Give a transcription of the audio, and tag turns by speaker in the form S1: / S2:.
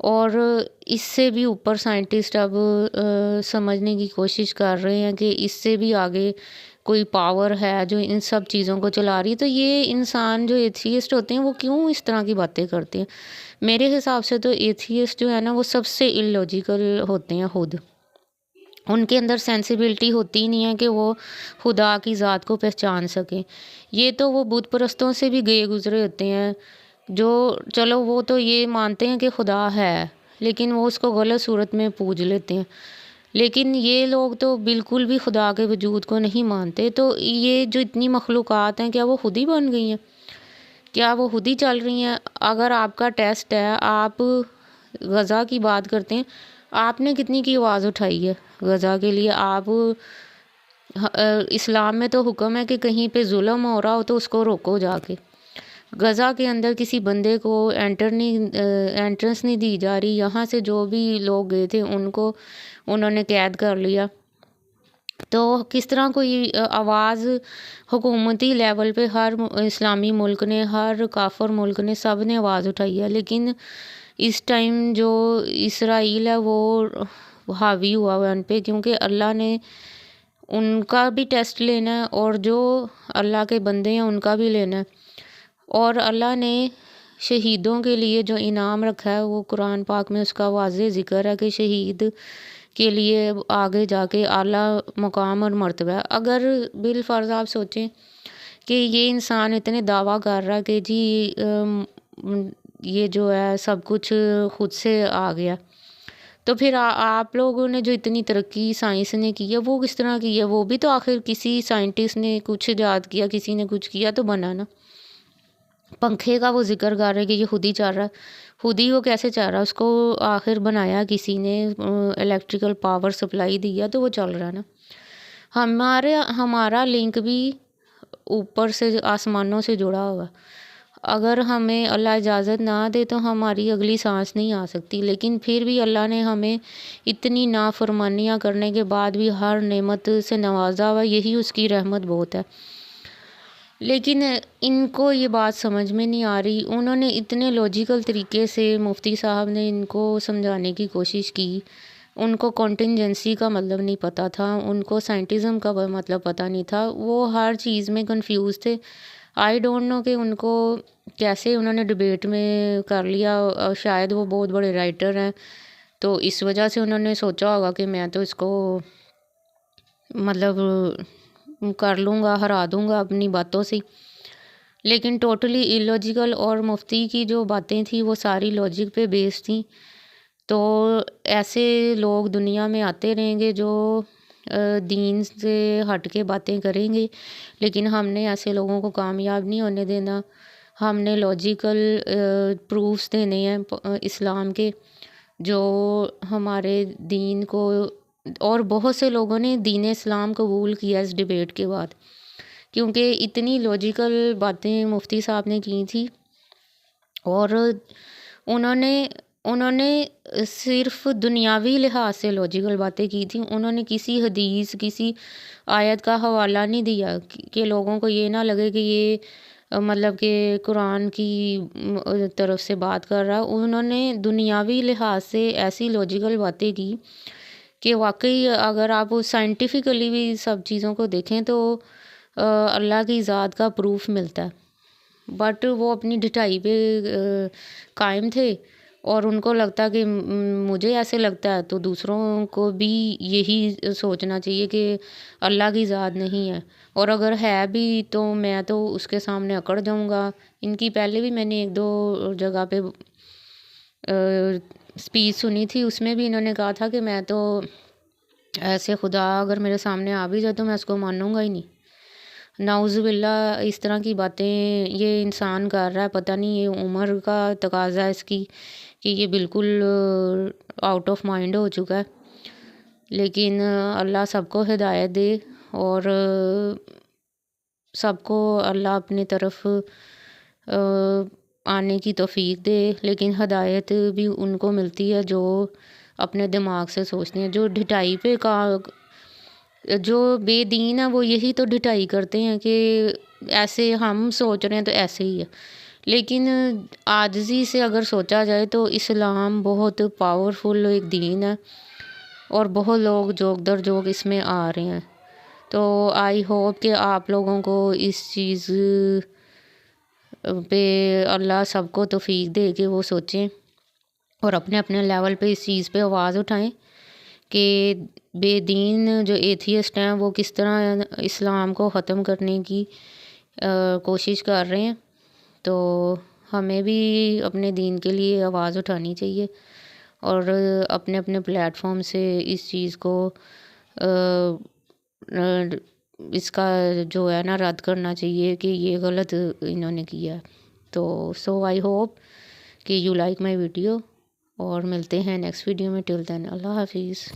S1: اور اس سے بھی اوپر سائنٹسٹ اب سمجھنے کی کوشش کر رہے ہیں کہ اس سے بھی آگے کوئی پاور ہے جو ان سب چیزوں کو چلا رہی ہے۔ تو یہ انسان جو ایتھیسٹ ہوتے ہیں وہ کیوں اس طرح کی باتیں کرتے ہیں؟ میرے حساب سے تو ایتھیسٹ جو ہے نا وہ سب سے اللاجیکل ہوتے ہیں خود۔ ان کے اندر سینسیبلٹی ہوتی ہی نہیں ہے کہ وہ خدا کی ذات کو پہچان سکیں۔ یہ تو وہ بت پرستوں سے بھی گئے گزرے ہوتے ہیں جو چلو وہ تو یہ مانتے ہیں کہ خدا ہے لیکن وہ اس کو غلط صورت میں پوج لیتے ہیں، لیکن یہ لوگ تو بالکل بھی خدا کے وجود کو نہیں مانتے۔ تو یہ جو اتنی مخلوقات ہیں کیا وہ خود ہی بن گئی ہیں؟ کیا وہ خود ہی چل رہی ہیں؟ اگر آپ کا ٹیسٹ ہے، آپ غزہ کی بات کرتے ہیں، آپ نے کتنی کی آواز اٹھائی ہے غزہ کے لیے؟ آپ اسلام میں تو حکم ہے کہ کہیں پہ ظلم ہو رہا ہو تو اس کو روکو جا کے۔ غزہ کے اندر کسی بندے کو انٹرنس نہیں دی جا رہی، یہاں سے جو بھی لوگ گئے تھے ان کو انہوں نے قید کر لیا۔ تو کس طرح کوئی آواز حکومتی لیول پہ ہر اسلامی ملک نے، ہر کافر ملک نے، سب نے آواز اٹھائی ہے، لیکن اس ٹائم جو اسرائیل ہے وہ حاوی ہوا ہے ان پہ، کیونکہ اللہ نے ان کا بھی ٹیسٹ لینا ہے اور جو اللہ کے بندے ہیں ان کا بھی لینا ہے۔ اور اللہ نے شہیدوں کے لیے جو انعام رکھا ہے وہ قرآن پاک میں اس کا واضح ذکر ہے کہ شہید کے لیے آگے جا کے اعلیٰ مقام اور مرتبہ ہے۔ اگر بالفرض آپ سوچیں کہ یہ انسان اتنے دعویٰ کر رہا ہے کہ جی یہ جو ہے سب کچھ خود سے آ گیا، تو پھر آپ لوگوں نے جو اتنی ترقی سائنس نے کی ہے وہ کس طرح کی ہے؟ وہ بھی تو آخر کسی سائنٹسٹ نے کچھ ایجاد کیا، کسی نے کچھ کیا تو بنا نا۔ پنکھے کا وہ ذکر کر رہے کہ یہ خود ہی چل رہا ہے، خود ہی وہ کیسے چل رہا ہے؟ اس کو آخر بنایا کسی نے، الیکٹریکل پاور سپلائی دیا تو وہ چل رہا ہے نا۔ ہمارا لنک بھی اوپر سے آسمانوں سے جڑا ہوا، اگر ہمیں اللہ اجازت نہ دے تو ہماری اگلی سانس نہیں آ سکتی، لیکن پھر بھی اللہ نے ہمیں اتنی نافرمانیاں کرنے کے بعد بھی ہر نعمت سے نوازا ہوا، یہی اس کی رحمت بہت ہے۔ لیکن ان کو یہ بات سمجھ میں نہیں آ رہی۔ انہوں نے اتنے لاجیکل طریقے سے، مفتی صاحب نے ان کو سمجھانے کی کوشش کی، ان کو کانٹینجنسی کا مطلب نہیں پتہ تھا، ان کو سائنٹزم کا مطلب پتہ نہیں تھا، وہ ہر چیز میں کنفیوز تھے۔ آئی ڈونٹ نو کہ ان کو کیسے انہوں نے ڈبیٹ میں کر لیا۔ شاید وہ بہت بڑے رائٹر ہیں تو اس وجہ سے انہوں نے سوچا ہوگا کہ میں تو اس کو مطلب کر لوں گا، ہرا دوں گا اپنی باتوں سے، لیکن ٹوٹلی illogical۔ اور مفتی کی جو باتیں تھیں وہ ساری لاجک پہ بیس تھیں۔ تو ایسے لوگ دنیا میں آتے رہیں گے جو دین سے ہٹ کے باتیں کریں گے، لیکن ہم نے ایسے لوگوں کو کامیاب نہیں ہونے دینا۔ ہم نے لاجیکل پروفس دینے ہیں اسلام کے، جو ہمارے دین کو، اور بہت سے لوگوں نے دین اسلام قبول کیا اس ڈیبیٹ کے بعد، کیونکہ اتنی لاجیکل باتیں مفتی صاحب نے کی تھی۔ اور انہوں نے صرف دنیاوی لحاظ سے لاجیکل باتیں کی تھیں، انہوں نے کسی حدیث، کسی آیت کا حوالہ نہیں دیا کہ لوگوں کو یہ نہ لگے کہ یہ مطلب کہ قرآن کی طرف سے بات کر رہا۔ انہوں نے دنیاوی لحاظ سے ایسی لاجیکل باتیں کی کہ واقعی اگر آپ سائنٹیفکلی بھی سب چیزوں کو دیکھیں تو اللہ کی ذات کا پروف ملتا ہے، بٹ وہ اپنی ڈٹائی پہ قائم تھے، اور ان کو لگتا کہ مجھے ایسے لگتا ہے تو دوسروں کو بھی یہی سوچنا چاہیے کہ اللہ کی ذات نہیں ہے، اور اگر ہے بھی تو میں تو اس کے سامنے اکڑ جاؤں گا۔ ان کی پہلے بھی میں نے ایک دو جگہ پہ اسپیچ سنی تھی، اس میں بھی انہوں نے کہا تھا کہ میں تو ایسے خدا اگر میرے سامنے آ بھی جائے تو میں اس کو مانوں گا ہی نہیں۔ نعوذ باللہ، اس طرح کی باتیں یہ انسان کر رہا ہے، پتہ نہیں یہ عمر کا تقاضا ہے اس کی کہ یہ بالکل آؤٹ آف مائنڈ ہو چکا ہے۔ لیکن اللہ سب کو ہدایت دے اور سب کو اللہ اپنی طرف آنے کی توفیق دے، لیکن ہدایت بھی ان کو ملتی ہے جو اپنے دماغ سے سوچتے ہیں۔ جو ڈھٹائی پہ جو بے دین ہے وہ یہی تو ڈھٹائی کرتے ہیں کہ ایسے ہم سوچ رہے ہیں تو ایسے ہی ہے، لیکن عاجزی سے اگر سوچا جائے تو اسلام بہت پاورفل ایک دین ہے اور بہت لوگ جوگ در جوگ اس میں آ رہے ہیں. تو آئی ہوپ کہ آپ لوگوں کو اس چیز پہ اللہ سب کو توفیق دے کہ وہ سوچیں اور اپنے اپنے لیول پہ اس چیز پہ آواز اٹھائیں کہ بے دین جو ایتھیسٹ ہیں وہ کس طرح اسلام کو ختم کرنے کی کوشش کر رہے ہیں. تو ہمیں بھی اپنے دین کے لیے آواز اٹھانی چاہیے اور اپنے اپنے پلیٹ فارم سے اس چیز کو اس کا جو ہے نا رد کرنا چاہیے کہ یہ غلط انہوں نے کیا ہے. تو سو آئی ہوپ کہ یو لائک مائی ویڈیو اور ملتے ہیں نیکسٹ ویڈیو میں. ٹل دین اللہ حافظ.